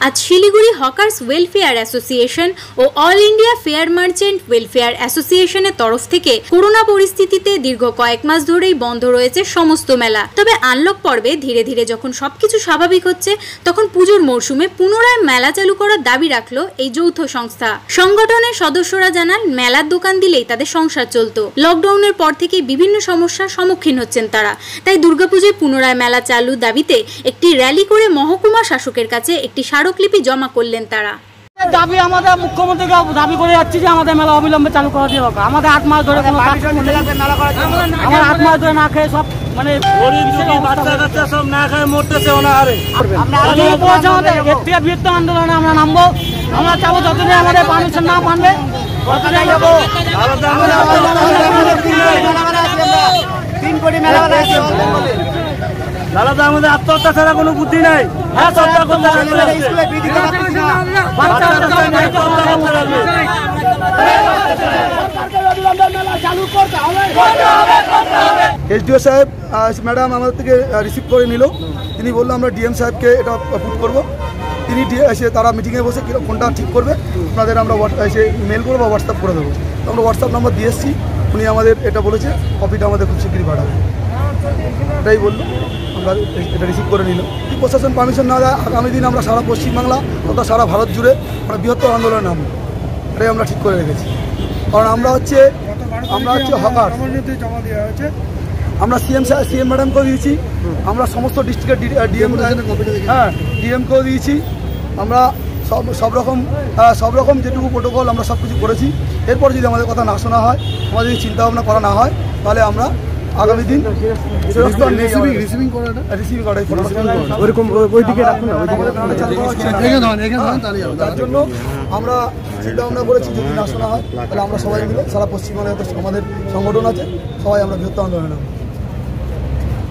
আজ Siliguri hawkers welfare association ও all India fair merchant welfare অ্যাসোসিয়েশনের তরফ থেকে করোনা পরিস্থিতিতে দীর্ঘ কয়েক মাস ধরেই বন্ধ রয়েছে সমস্ত মেলা। তবে আনলক পর্বে ধীরে ধীরে যখন সবকিছু স্বাভাবিক হচ্ছে, তখন পুজোর মরশুমে পুনরায় মেলা চালু করার দাবি রাখলো এই যৌথ সংস্থা। সংগঠনের সদস্যরা জানান, মেলার দোকান দিলেই তাদের সংসার চলতো। লকডাউনের পর থেকে বিভিন্ন সমস্যার সম্মুখীন হচ্ছেন তারা। তাই দুর্গাপুজোয় পুনরায় মেলা চালুর দাবিতে একটি র্যালি করে মহকুমা শাসকের কাছে একটি স্মারকলিপি জমা করলেন তারা। দাবি আমাদের মুখ্যমন্ত্রীকে দাবি করে যাচ্ছি যে আমাদের মেলা অবিলম্বে চালু করা দিয়ে দরকার। আমাদের 8 মাস ধরে কোনো কাজ আমার 8 মাস ধরে না খেয়ে সব মানে বাচ্চা সব না খেয়ে মরতেছে অনাহারে। বৃহত্তম আন্দোলনে আমরা নামবো। আমরা চাবো যতদিন আমাদের পারমিশন না মানবে ততদিন যাবো। 3 কোটি মেলা দাদা, আমাদের আত্মহত্যা ছাড়া কোনো বুদ্ধি নাই। এসডিও সাহেব ম্যাডাম আমাদের থেকে রিসিভ করে নিল। তিনি বললো আমরা ডিএম সাহেবকে এটা পুট করবো। তিনি এসে তারা মিটিংয়ে বসে কোনটা ঠিক করবে আপনাদের আমরা এসে মেল করবো বা হোয়াটসঅ্যাপ করে দেবো। আমরা হোয়াটসঅ্যাপ নাম্বার দিয়ে এসেছি। উনি আমাদের এটা বলেছে কপিটা আমাদের খুব শীঘ্রই পাঠাবে, এটাই বললো। আমরা এটা রিসিভ করে নিল। কি প্রশাসন পারমিশন না দেয়, আগামী দিন আমরা সারা পশ্চিমবাংলা তথা সারা ভারত জুড়ে আমরা বৃহত্তর আন্দোলনে নামবো। এটাই আমরা ঠিক করে রেখেছি। কারণ আমরা হচ্ছে হকার। আমরা সিএম ম্যাডামকেও দিয়েছি, আমরা সমস্ত ডিস্ট্রিক্টের ডিএমকেও দিয়েছি। আমরা সব রকম যেটুকু প্রোটোকল আমরা সব কিছু করেছি। এরপর যদি আমাদের কথা না শোনা হয়, আমাদের যদি চিন্তাভাবনা করা না হয়, তাহলে আমরা আগামী দিন তার জন্য আমরা চিন্তা ভাবনা করেছি, যদি না শোনা হয় তাহলে আমরা সবাই মিলে সারা পশ্চিমবঙ্গে আমাদের সংগঠন আছে, সবাই আমরা বৃহত্তর আন্দোলনে